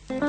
بسم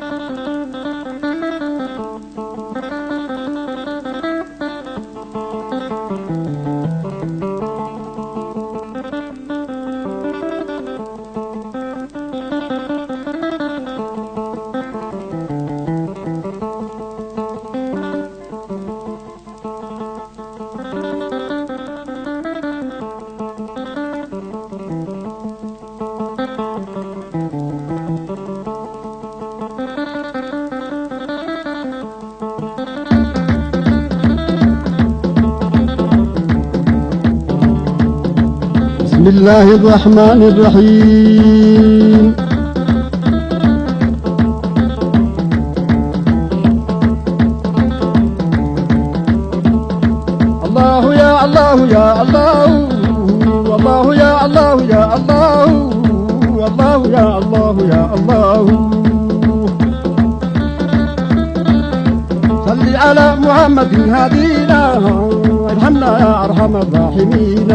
الله الرحمن الرحيم. الله يا الله يا الله، والله يا الله يا الله، والله يا الله يا الله. صل على محمد هدينا، ارحمنا يا ارحم الراحمين.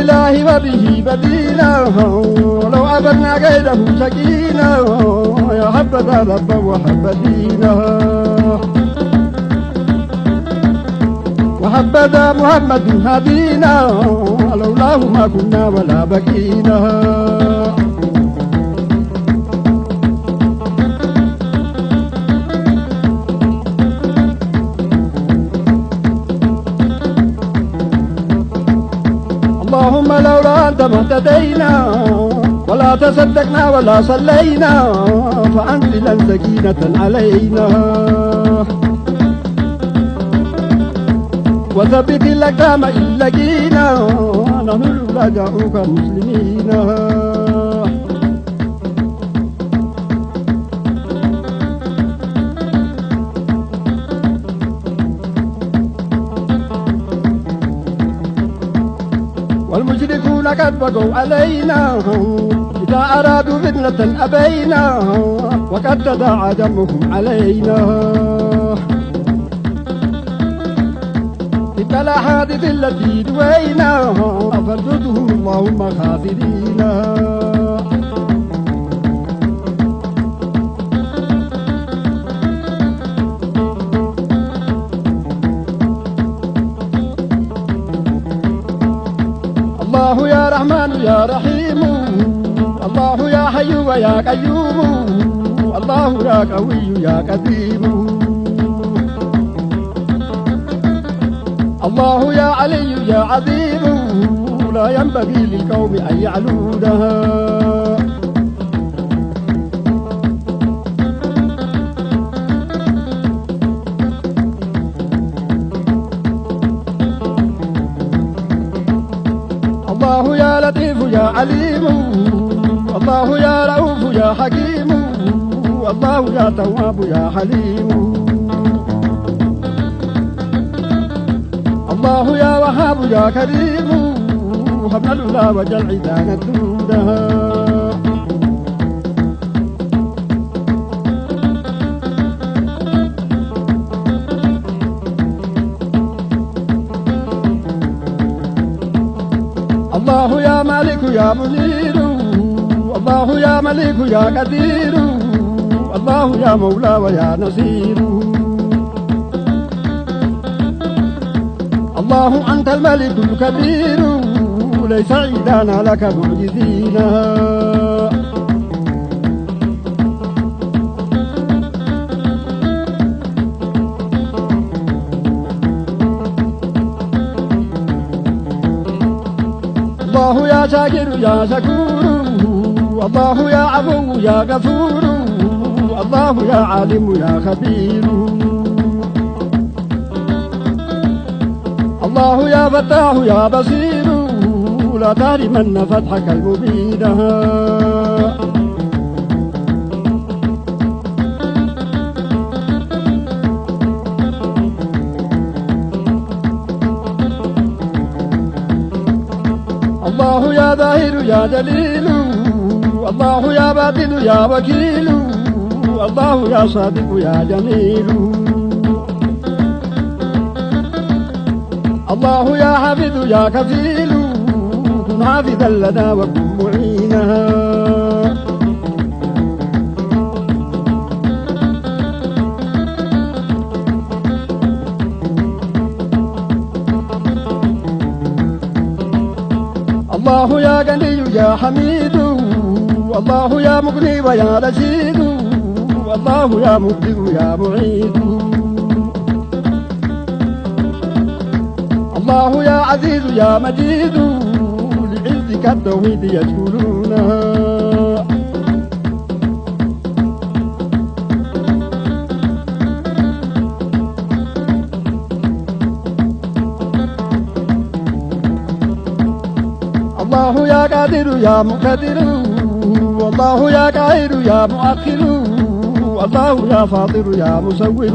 الله وبه بدينا، ولو عبدنا غيره شكينا، يا حبذا ربا وحبدينا. وحبذا محمد هدينا، لولاه ما كنا ولا بقينا. اللهم لولا أنت ما اهتدينا، ولا تصدقنا ولا صلينا، فأنزلا سكينة علينا، وثبت الأقدام إن لقينا، نحن رجاؤك مسلمين. والمشركون قد بقوا علينا، إذا أرادوا فتنة أبينا، وقد تداعى دمهم علينا. تلك الأحاديث التي روينا، فرددهم اللهم خاسرين. الله يا رحمن يا رحيم، الله يا حي ويا قيوم، الله يا قوي يا قدير. الله يا علي يا عظيم، لا ينبغي للقوم أن يعلونها. الله يا لطيف يا عليم، الله يا رؤوف يا حكيم، الله يا تواب يا حليم. الله يا وهاب يا كريم، هب لنا وجل عدانا دونها. الله يا مالك يا منير، الله يا ملك يا قدير، الله يا مولى ويا نصير. الله أنت الملك الكبير، ليس عيدانا لك معجزين. الله يا شاكر يا شكور، الله يا عفو يا غفور، الله يا عالم يا خبير. الله يا فتاح يا بصير، لا تحرمن فتحك المبين. الله يا ظاهر يا دليل، الله يا باطن يا وكيل، الله يا صادق يا جميل. الله يا حافظ يا كفيل كن حافظا لنا وكن معينا الله يا غني يا حميد الله يا مغني ويا رشيد الله يا مبدئ يا معيد الله يا عزيز يا مجيد لعزك التوحيد يشكرونه الله يا قادر يا مقتدر والله يا قاهر يا مؤخر الله يا فاطر يا مصور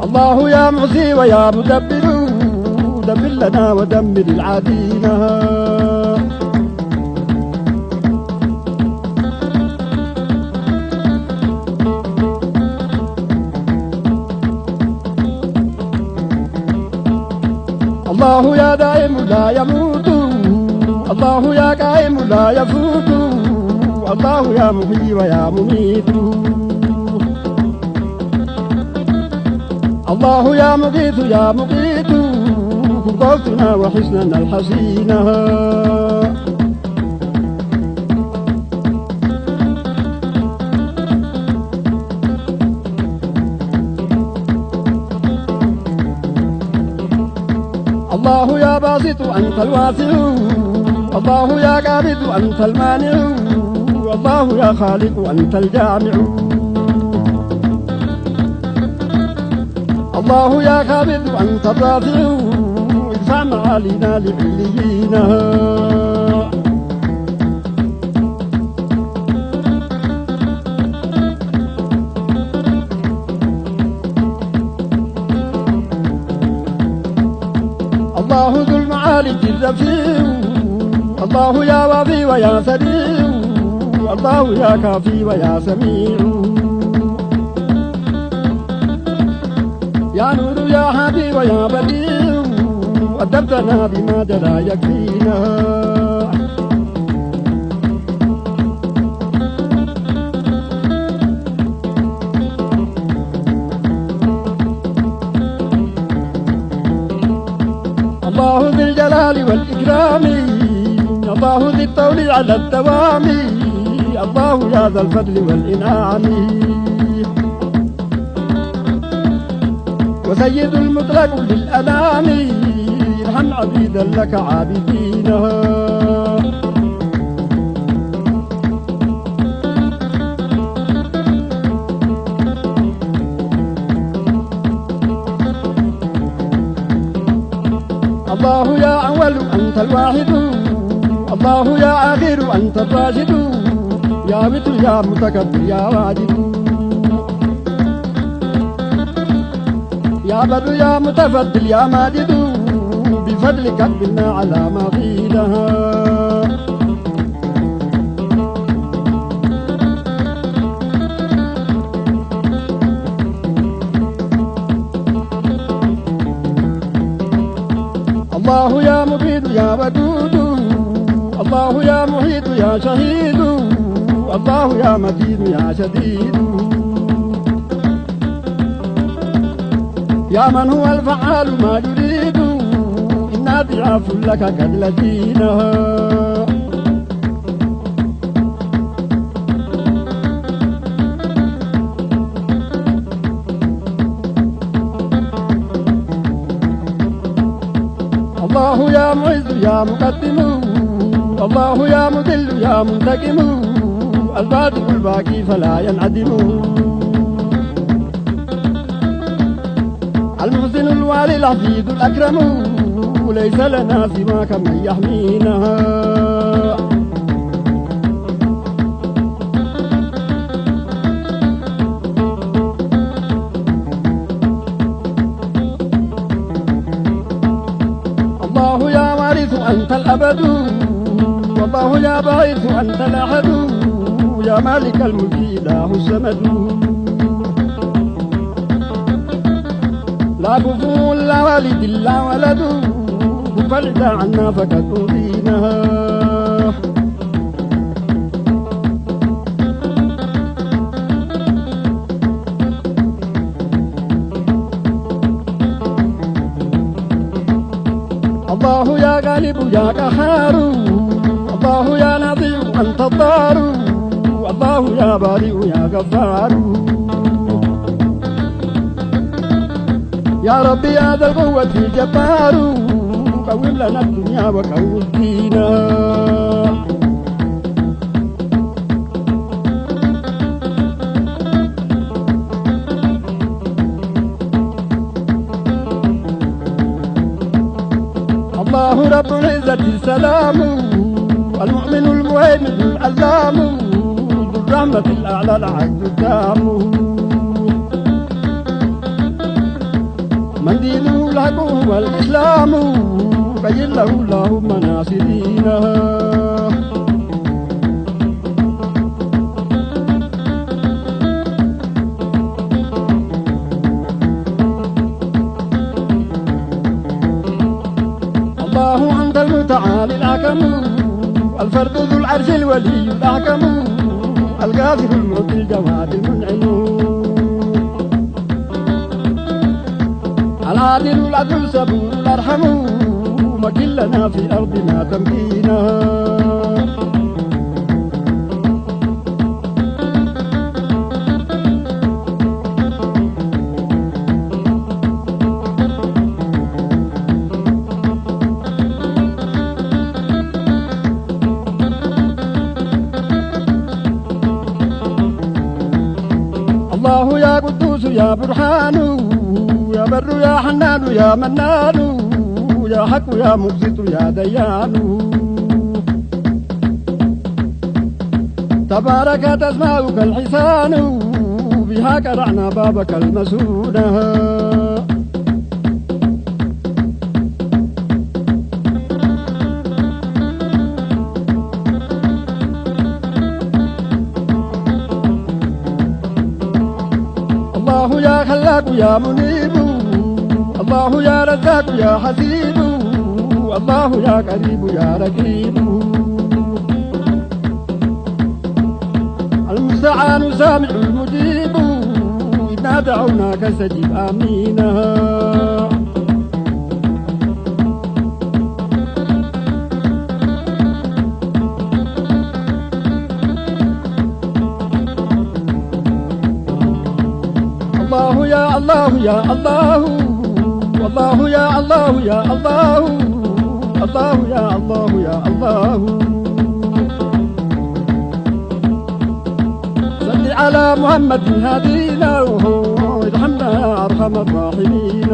الله يا معصي ويا مدبر دبر لنا ودمر العادين الله يا دائم لا يموت الله يا قائم لا يفوت الله يا محيي ويا مميت الله يا مقيت يا مقيت كن قوتنا وحسننا الحسينا الله يا باسط أنت الواسع الله يا قابض أنت المانع الله يا خالق أنت الجامع الله يا خالد أنت الرافع ادفع معالينا لعلينا الله ذو المعالي الرفيع الله يا وافي ويا سريع الله يا كافي ويا سميع يا نور يا هادي ويا بديع أدبتنا بما جرى يكفينا الله ذي الجلال والإكرام الله ذي الطول على الدوام الله يا ذا الفضل والإنعام وسيد المطلق للأنام ارحم عبيدا لك عابدينها الله يا أول أنت الواحد الله يا آخر أنت الراشد يا مثل يا متكبر يا واجد يا بر يا متفضل يا ماجد بفضلك قبلنا على ماضينا الله يا مبيد يا ودود الله يا محيط يا شهيد الله يا متين يا شديد يا من هو الفعال ما يريد إنا ضعاف لك قد لدينا الله يا معز يا مقدم الله يا مذل يا منتقم الباطل الباقي فلا ينعدم المحسن الوالي العزيز الأكرم ليس لنا سواك من يحمينا الله يا وارث أنت الأبد والله يا باعث أنت الأحد يا مالك الملك إله السمد لا كفو لا والد لا ولد فلد عنا فقد أوذينا الله يا غالب يا قهار الله يا نظير أنت الضار الله يا بارئ يا غفار يا ربي يا ذا القوة الجبار قوم لنا الدنيا وقوم دينا الله رب العزة السلام المؤمن المهيمن العلام ذو الرحمة الأعلى العز التام من دينه الحق هو الإسلام بين له الله مناصرينا الله أنت المتعالي الحكم الفرد ذو العرش الولي الأحكم القادر المعطي الجواد المنعم العادل العدل الصبور الأرحم مكن لنا في أرضنا تمكينا الله يا قدوس يا برهان يا بر يا حنان يا منان يا حق يا مقسط يا ديان تبارك تسمعك الحسان بها قرعنا بابك المسون الله يا خلاق يا منيب الله يا رزاق يا حسيب الله يا قريب يا رقيب المستعان سامع المجيب إذا دعوناك استجب آمينا الله يا الله يا الله والله يا الله يا الله الله يا الله يا الله صل على محمد هدينا وارحمنا يا أرحم الراحمين